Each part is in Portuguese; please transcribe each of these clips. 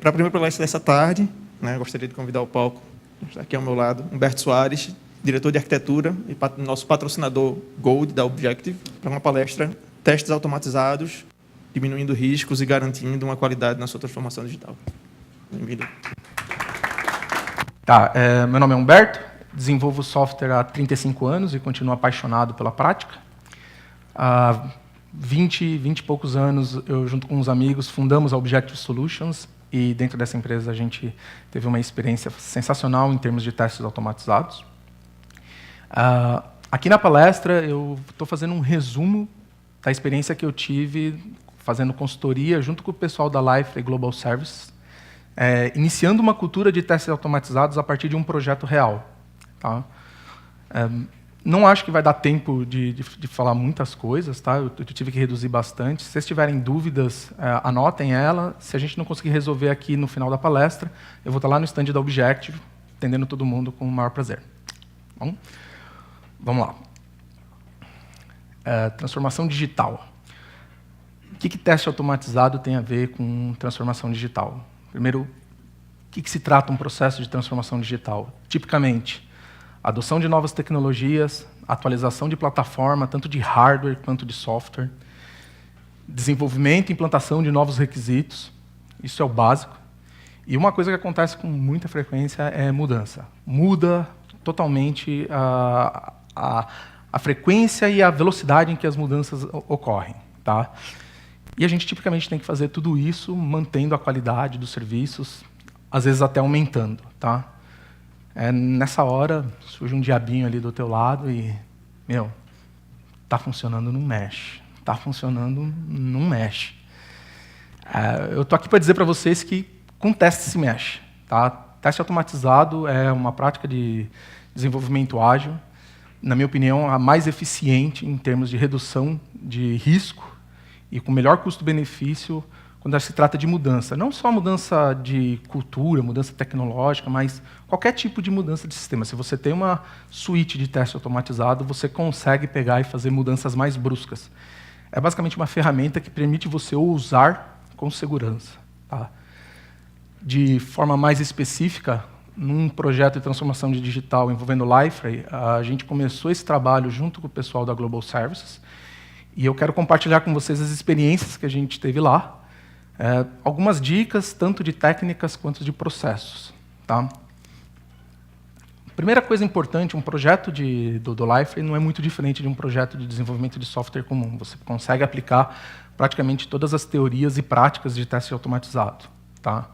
Para a primeira palestra dessa tarde, né, gostaria de convidar ao palco, está aqui ao meu lado, Humberto Soares, diretor de arquitetura e nosso patrocinador Gold da Objective, para uma palestra Testes Automatizados, diminuindo riscos e garantindo uma qualidade na sua transformação digital. Bem-vindo. Tá, meu nome é Humberto, desenvolvo software há 35 anos e continuo apaixonado pela prática. Há 20 e poucos anos, eu, junto com uns amigos, fundamos a Objective Solutions e, dentro dessa empresa, a gente teve uma experiência sensacional em termos de testes automatizados. Aqui na palestra, eu estou fazendo um resumo da experiência que eu tive fazendo consultoria junto com o pessoal da Life Global Services, iniciando uma cultura de testes automatizados a partir de um projeto real. Tá? Não acho que vai dar tempo de falar muitas coisas, tá? Eu tive que reduzir bastante. Se vocês tiverem dúvidas, anotem ela. Se a gente não conseguir resolver aqui no final da palestra, eu vou estar lá no stand da Objective, atendendo todo mundo com o maior prazer. Bom, vamos lá. Transformação digital. O que teste automatizado tem a ver com transformação digital? Primeiro, o que se trata um processo de transformação digital? Tipicamente, adoção de novas tecnologias, atualização de plataforma, tanto de hardware quanto de software, desenvolvimento e implantação de novos requisitos, isso é o básico. E uma coisa que acontece com muita frequência é mudança. Muda totalmente a frequência e a velocidade em que as mudanças ocorrem. Tá? E a gente tipicamente tem que fazer tudo isso mantendo a qualidade dos serviços, às vezes até aumentando. Tá? Nessa hora, surge um diabinho ali do teu lado e, tá funcionando, não mexe. Tá funcionando, não mexe. Eu estou aqui para dizer para vocês que com teste se mexe. Tá? Teste automatizado é uma prática de desenvolvimento ágil, na minha opinião, a mais eficiente em termos de redução de risco e com melhor custo-benefício quando se trata de mudança. Não só mudança de cultura, mudança tecnológica, mas qualquer tipo de mudança de sistema. Se você tem uma suíte de teste automatizado, você consegue pegar e fazer mudanças mais bruscas. É basicamente uma ferramenta que permite você usar com segurança. Tá? De forma mais específica, num projeto de transformação de digital envolvendo Liferay, a gente começou esse trabalho junto com o pessoal da Global Services, e eu quero compartilhar com vocês as experiências que a gente teve lá, algumas dicas, tanto de técnicas quanto de processos. Tá? Primeira coisa importante, um projeto do Liferay não é muito diferente de um projeto de desenvolvimento de software comum. Você consegue aplicar praticamente todas as teorias e práticas de teste automatizado. Tá?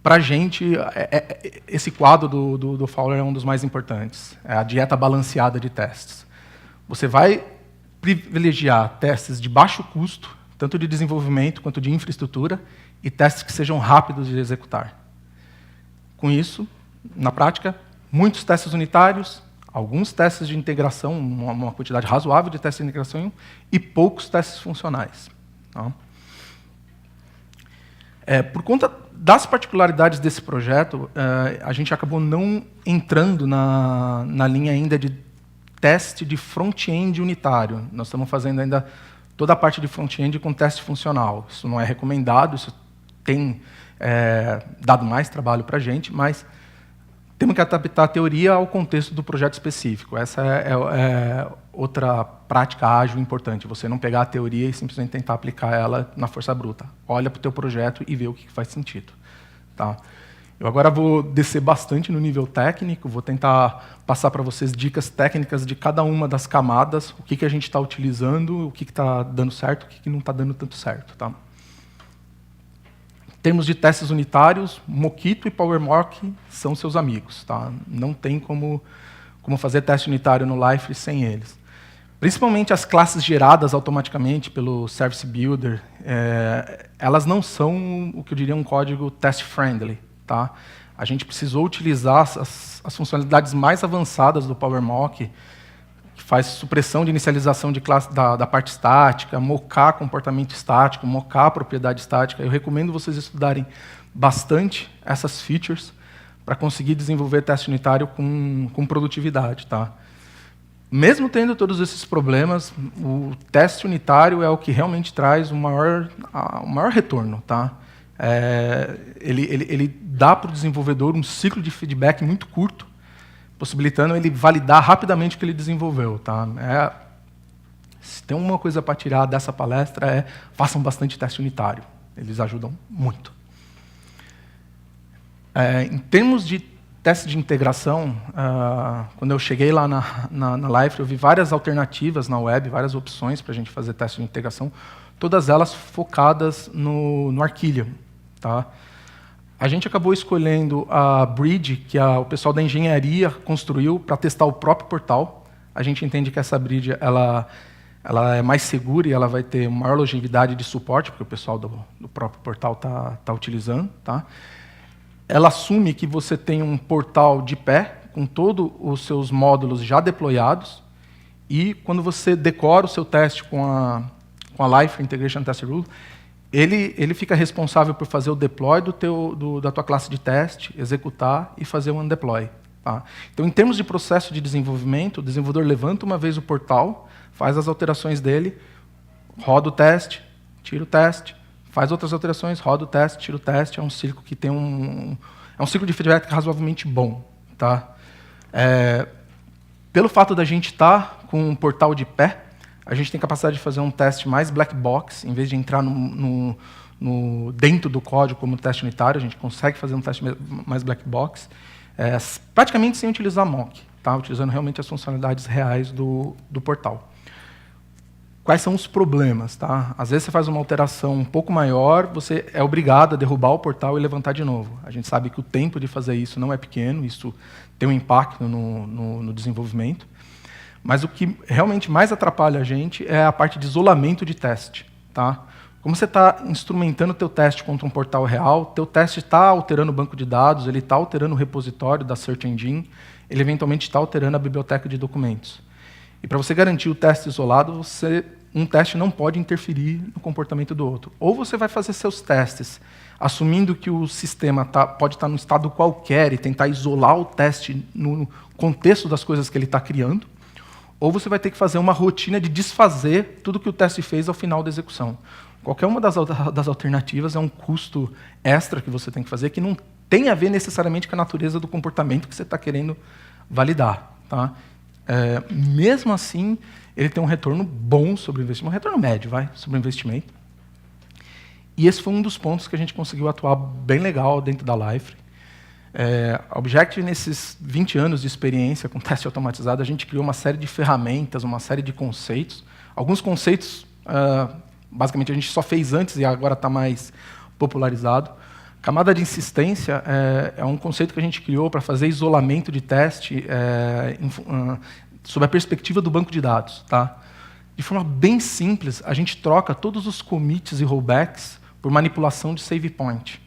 Para a gente, esse quadro do Fowler é um dos mais importantes. É a dieta balanceada de testes. Você vai privilegiar testes de baixo custo, tanto de desenvolvimento quanto de infraestrutura, e testes que sejam rápidos de executar. Com isso, na prática, muitos testes unitários, alguns testes de integração, uma quantidade razoável de testes de integração, e poucos testes funcionais. Tá? Por conta das particularidades desse projeto, a gente acabou não entrando na linha ainda de teste de front-end unitário. Nós estamos fazendo ainda toda a parte de front-end com teste funcional. Isso não é recomendado, isso tem dado mais trabalho para a gente, mas temos que adaptar a teoria ao contexto do projeto específico. Essa é outra prática ágil importante, você não pegar a teoria e simplesmente tentar aplicar ela na força bruta. Olha para o teu projeto e vê o que faz sentido. Tá? Eu agora vou descer bastante no nível técnico, vou tentar passar para vocês dicas técnicas de cada uma das camadas, o que a gente está utilizando, o que está dando certo, o que não está dando tanto certo. Tá? Em termos de testes unitários, Mockito e PowerMock são seus amigos. Tá? Não tem como fazer teste unitário no Liferay sem eles. Principalmente as classes geradas automaticamente pelo Service Builder, elas não são o que eu diria um código test-friendly. Tá? A gente precisou utilizar as funcionalidades mais avançadas do PowerMock, que faz supressão de inicialização de classe da parte estática, mocar comportamento estático, mocar propriedade estática. Eu recomendo vocês estudarem bastante essas features para conseguir desenvolver teste unitário com produtividade. Tá? Mesmo tendo todos esses problemas, o teste unitário é o que realmente traz o maior retorno. Tá? Ele dá para o desenvolvedor um ciclo de feedback muito curto, possibilitando ele validar rapidamente o que ele desenvolveu. Tá? Se tem uma coisa para tirar dessa palestra façam bastante teste unitário. Eles ajudam muito. Em termos de teste de integração, quando eu cheguei lá na Liferay, eu vi várias alternativas na web, várias opções para a gente fazer teste de integração, todas elas focadas no Arquillium. Tá? A gente acabou escolhendo a Bridge, que o pessoal da engenharia construiu para testar o próprio portal. A gente entende que essa Bridge ela é mais segura e ela vai ter maior longevidade de suporte, porque o pessoal do próprio portal está utilizando. Tá? Ela assume que você tem um portal de pé, com todos os seus módulos já deployados, e quando você decora o seu teste com a Liferay Integration Test Rule, ele fica responsável por fazer o deploy da tua classe de teste, executar e fazer o undeploy. Tá? Então, em termos de processo de desenvolvimento, o desenvolvedor levanta uma vez o portal, faz as alterações dele, roda o teste, tira o teste, faz outras alterações, roda o teste, tira o teste. É um ciclo que tem é um ciclo de feedback razoavelmente bom. Tá? Pelo fato da gente estar com um portal de pé, a gente tem capacidade de fazer um teste mais black box, em vez de entrar dentro do código como teste unitário, a gente consegue fazer um teste mais black box, praticamente sem utilizar mock, tá? Utilizando realmente as funcionalidades reais do portal. Quais são os problemas? Tá? Às vezes você faz uma alteração um pouco maior, você é obrigado a derrubar o portal e levantar de novo. A gente sabe que o tempo de fazer isso não é pequeno, isso tem um impacto no desenvolvimento. Mas o que realmente mais atrapalha a gente é a parte de isolamento de teste. Tá? Como você está instrumentando o teu teste contra um portal real, teu teste está alterando o banco de dados, ele está alterando o repositório da Search Engine, ele eventualmente está alterando a biblioteca de documentos. E para você garantir o teste isolado, um teste não pode interferir no comportamento do outro. Ou você vai fazer seus testes assumindo que o sistema pode estar num estado qualquer e tentar isolar o teste no contexto das coisas que ele está criando, ou você vai ter que fazer uma rotina de desfazer tudo que o teste fez ao final da execução. Qualquer uma das alternativas é um custo extra que você tem que fazer, que não tem a ver necessariamente com a natureza do comportamento que você está querendo validar. Tá? Mesmo assim, ele tem um retorno bom sobre o investimento, um retorno médio sobre o investimento. E esse foi um dos pontos que a gente conseguiu atuar bem legal dentro da Liferay. A Objective, nesses 20 anos de experiência com teste automatizado, a gente criou uma série de ferramentas, uma série de conceitos. Alguns conceitos, basicamente, a gente só fez antes e agora está mais popularizado. Camada de insistência é um conceito que a gente criou para fazer isolamento de teste sob a perspectiva do banco de dados. Tá? De forma bem simples, a gente troca todos os commits e rollbacks por manipulação de save point.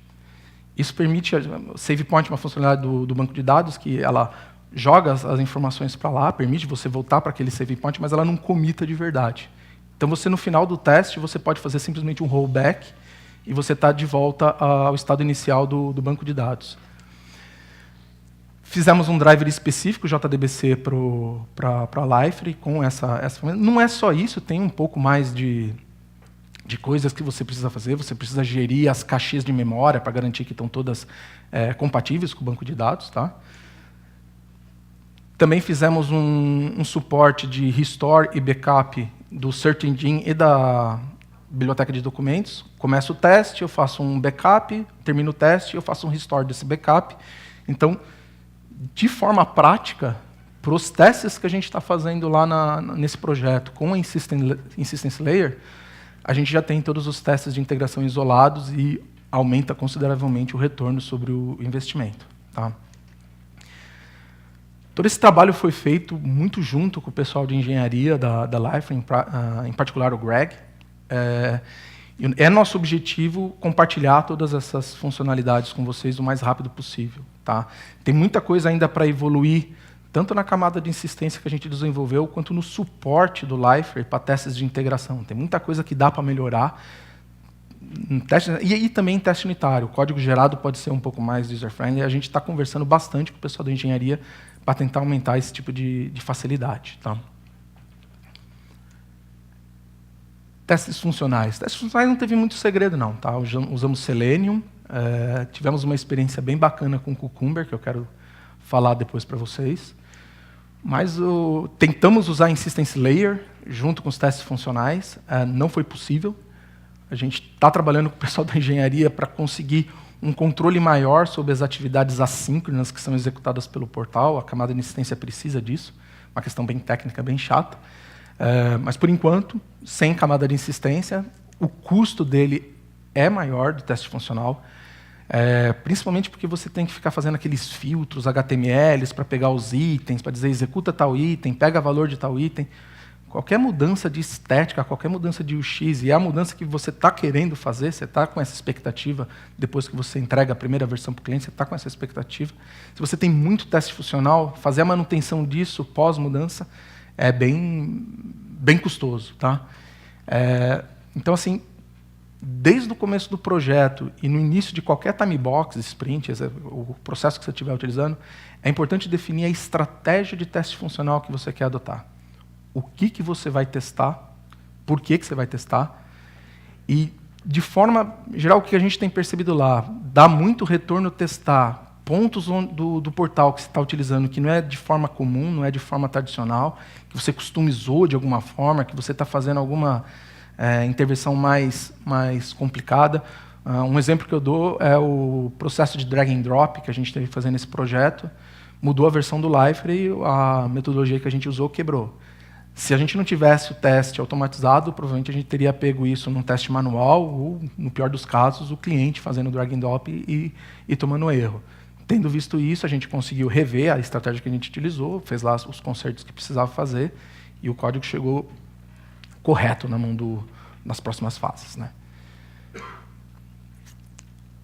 Isso permite, save point é uma funcionalidade do banco de dados, que ela joga as informações para lá, permite você voltar para aquele save point, mas ela não comita de verdade. Então, você no final do teste, você pode fazer simplesmente um rollback e você está de volta ao estado inicial do banco de dados. Fizemos um driver específico, JDBC, para a Liferay, com essa. Não é só isso, tem um pouco mais de coisas que você precisa fazer. Você precisa gerir as caixinhas de memória para garantir que estão todas compatíveis com o banco de dados. Tá? Também fizemos um suporte de restore e backup do Search Engine e da biblioteca de documentos. Começo o teste, eu faço um backup, termino o teste, eu faço um restore desse backup. Então, de forma prática, para os testes que a gente está fazendo lá nesse projeto com a Insistence Layer, a gente já tem todos os testes de integração isolados e aumenta consideravelmente o retorno sobre o investimento. Tá? Todo esse trabalho foi feito muito junto com o pessoal de engenharia da Liferay, em particular o Greg. É nosso objetivo compartilhar todas essas funcionalidades com vocês o mais rápido possível. Tá? Tem muita coisa ainda para evoluir, tanto na camada de insistência que a gente desenvolveu, quanto no suporte do Liferay para testes de integração. Tem muita coisa que dá para melhorar. E também em teste unitário. O código gerado pode ser um pouco mais user-friendly. A gente está conversando bastante com o pessoal da engenharia para tentar aumentar esse tipo de facilidade. Tá? Testes funcionais. Testes funcionais não teve muito segredo, não. Tá? Usamos Selenium Tivemos uma experiência bem bacana com o Cucumber, que eu quero falar depois para vocês. Mas tentamos usar Insistence Layer junto com os testes funcionais, não foi possível. A gente está trabalhando com o pessoal da engenharia para conseguir um controle maior sobre as atividades assíncronas que são executadas pelo portal. A camada de insistência precisa disso, uma questão bem técnica, bem chata. Mas, por enquanto, sem camada de insistência, o custo dele é maior do teste funcional, principalmente porque você tem que ficar fazendo aqueles filtros HTMLs para pegar os itens, para dizer executa tal item, pega valor de tal item. Qualquer mudança de estética, qualquer mudança de UX, e é a mudança que você está querendo fazer, você está com essa expectativa, depois que você entrega a primeira versão para o cliente, você está com essa expectativa. Se você tem muito teste funcional, fazer a manutenção disso pós-mudança é bem custoso. Tá? Então, assim, desde o começo do projeto e no início de qualquer time box, sprint, o processo que você estiver utilizando, é importante definir a estratégia de teste funcional que você quer adotar. O que você vai testar, por que você vai testar, e, de forma geral, o que a gente tem percebido lá, dá muito retorno testar pontos do portal que você está utilizando, que não é de forma comum, não é de forma tradicional, que você customizou de alguma forma, que você está fazendo alguma intervenção mais complicada. Um exemplo que eu dou é o processo de drag and drop que a gente teve que fazer nesse projeto. Mudou a versão do Liferay, a metodologia que a gente usou quebrou. Se a gente não tivesse o teste automatizado, provavelmente a gente teria pego isso num teste manual, ou, no pior dos casos, o cliente fazendo drag and drop e tomando erro. Tendo visto isso, a gente conseguiu rever a estratégia que a gente utilizou, fez lá os consertos que precisava fazer, e o código chegou correto na mão nas próximas fases. Né?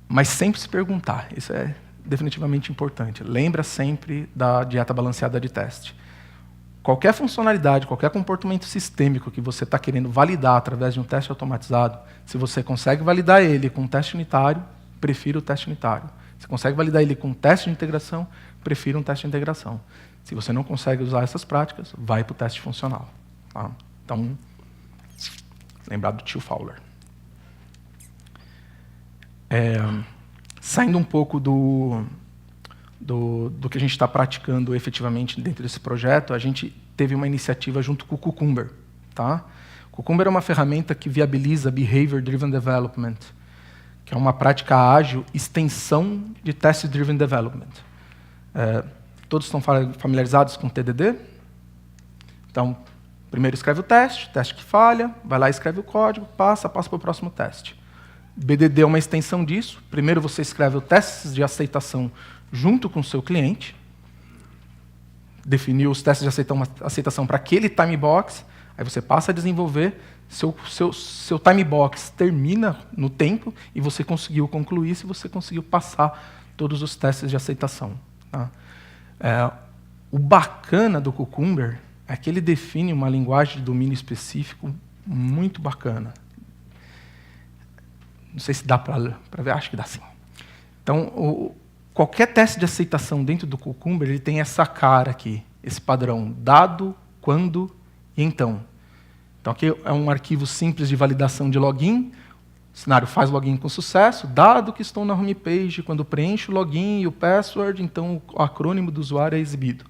Mas sempre se perguntar, isso é definitivamente importante. Lembra sempre da dieta balanceada de teste. Qualquer funcionalidade, qualquer comportamento sistêmico que você está querendo validar através de um teste automatizado, se você consegue validar ele com um teste unitário, prefira o teste unitário. Se consegue validar ele com um teste de integração, prefira um teste de integração. Se você não consegue usar essas práticas, vai para o teste funcional. Tá? Então, lembrar do tio Fowler. Saindo um pouco do que a gente está praticando efetivamente dentro desse projeto, a gente teve uma iniciativa junto com o Cucumber. Tá? O Cucumber é uma ferramenta que viabiliza Behavior Driven Development, que é uma prática ágil, extensão de Test Driven Development. Todos estão familiarizados com TDD? Então, primeiro escreve o teste que falha, vai lá e escreve o código, passa para o próximo teste. BDD é uma extensão disso. Primeiro você escreve o teste de aceitação junto com o seu cliente, definiu os testes de aceitação para aquele time box, aí você passa a desenvolver, seu time box termina no tempo e você conseguiu concluir se você conseguiu passar todos os testes de aceitação. Tá? O bacana do Cucumber é que ele define uma linguagem de domínio específico muito bacana. Não sei se dá para ver, acho que dá sim. Então, qualquer teste de aceitação dentro do Cucumber ele tem essa cara aqui, esse padrão, dado, quando e então. Então, aqui é um arquivo simples de validação de login. O cenário faz login com sucesso, dado que estou na homepage, quando preencho o login e o password, então o acrônimo do usuário é exibido.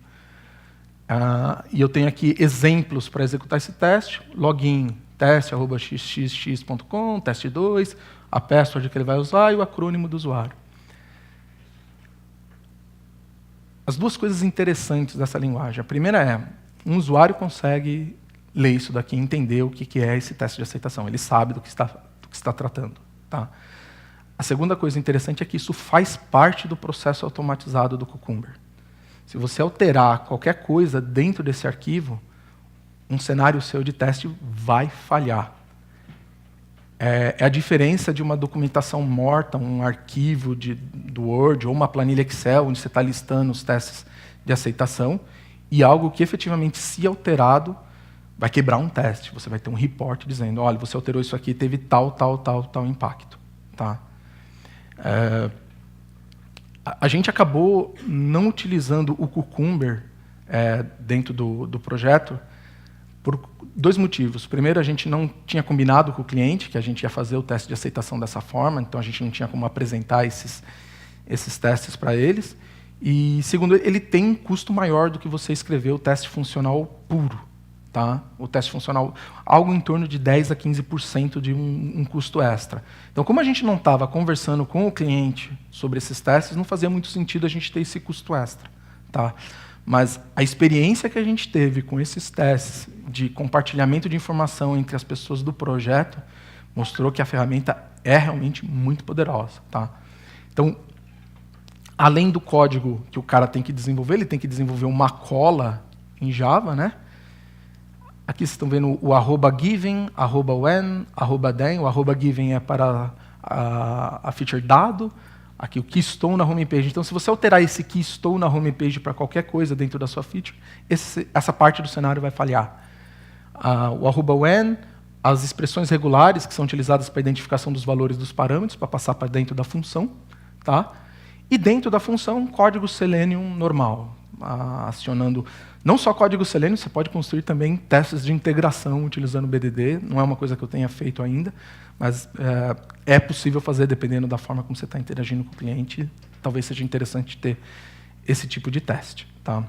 E eu tenho aqui exemplos para executar esse teste. Login, teste@xxx.com, teste 2, a password que ele vai usar e o acrônimo do usuário. As duas coisas interessantes dessa linguagem. A primeira é, um usuário consegue ler isso daqui e entender o que é esse teste de aceitação. Ele sabe do que está tratando. Tá? A segunda coisa interessante é que isso faz parte do processo automatizado do Cucumber. Se você alterar qualquer coisa dentro desse arquivo, um cenário seu de teste vai falhar. É a diferença de uma documentação morta, um arquivo do Word ou uma planilha Excel, onde você está listando os testes de aceitação, e algo que, efetivamente, se alterado, vai quebrar um teste. Você vai ter um report dizendo, olha, você alterou isso aqui, teve tal impacto. Tá? A gente acabou não utilizando o Cucumber dentro do projeto, Por 2 motivos. Primeiro, a gente não tinha combinado com o cliente que a gente ia fazer o teste de aceitação dessa forma, então a gente não tinha como apresentar esses testes para eles. E, segundo, ele tem um custo maior do que você escrever o teste funcional puro. Tá? O teste funcional, algo em torno de 10% a 15% de um custo extra. Então, como a gente não estava conversando com o cliente sobre esses testes, não fazia muito sentido a gente ter esse custo extra. Tá? Mas a experiência que a gente teve com esses testes de compartilhamento de informação entre as pessoas do projeto mostrou que a ferramenta é realmente muito poderosa. Tá? Então, além do código que o cara tem que desenvolver, ele tem que desenvolver uma cola em Java, né? Aqui vocês estão vendo o @given, @when, @then. O @given é para a feature dado. Aqui o keystone na homepage. Então, se você alterar esse keystone na homepage para qualquer coisa dentro da sua feature, essa parte do cenário vai falhar. O @when, as expressões regulares que são utilizadas para a identificação dos valores dos parâmetros, para passar para dentro da função. Tá? E dentro da função, código Selenium normal, acionando não só código Selenium, você pode construir também testes de integração utilizando o BDD. Não é uma coisa que eu tenha feito ainda, mas é possível fazer dependendo da forma como você está interagindo com o cliente. Talvez seja interessante ter esse tipo de teste. Tá?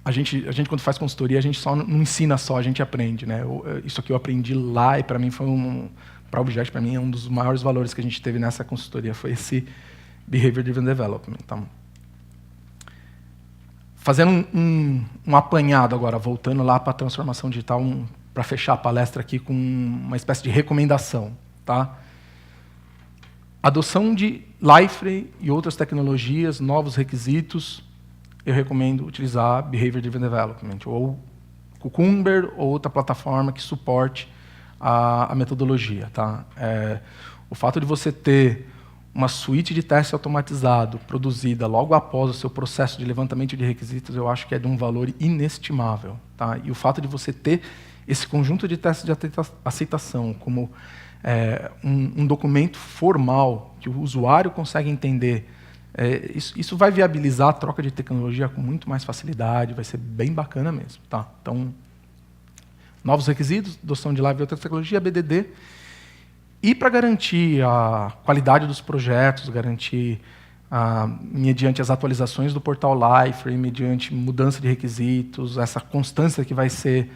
A gente, quando faz consultoria, a gente só não ensina só, a gente aprende. Né? Isso aqui eu aprendi lá e, para mim, para o Object, para mim, é um dos maiores valores que a gente teve nessa consultoria, foi esse Behavior Driven Development. Então, fazendo um apanhado agora, voltando lá para a transformação digital, para fechar a palestra aqui com uma espécie de recomendação. Tá? Adoção de Liferay e outras tecnologias, novos requisitos, eu recomendo utilizar Behavior Driven Development, ou Cucumber, ou outra plataforma que suporte a metodologia. Tá? O fato de você ter uma suíte de teste automatizado produzida logo após o seu processo de levantamento de requisitos, eu acho que é de um valor inestimável. Tá? E o fato de você ter esse conjunto de testes de aceitação como um documento formal que o usuário consegue entender, isso vai viabilizar a troca de tecnologia com muito mais facilidade, vai ser bem bacana mesmo. Tá? Então, novos requisitos, adoção de Live e outra tecnologia, BDD. E para garantir a qualidade dos projetos, garantir, mediante as atualizações do portal Liferay, mediante mudança de requisitos, essa constância que vai ser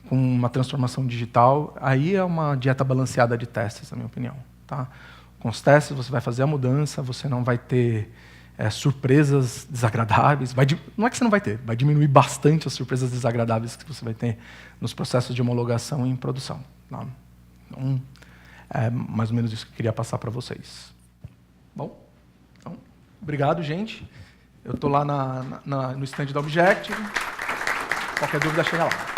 com uma transformação digital, aí é uma dieta balanceada de testes, na minha opinião. Tá? Com os testes, você vai fazer a mudança, você não vai ter surpresas desagradáveis. Não é que você não vai ter, vai diminuir bastante as surpresas desagradáveis que você vai ter nos processos de homologação e em produção. Tá? Então, é mais ou menos isso que eu queria passar para vocês. Bom, então, obrigado, gente. Eu estou lá no stand da Objective. Qualquer dúvida, chega lá.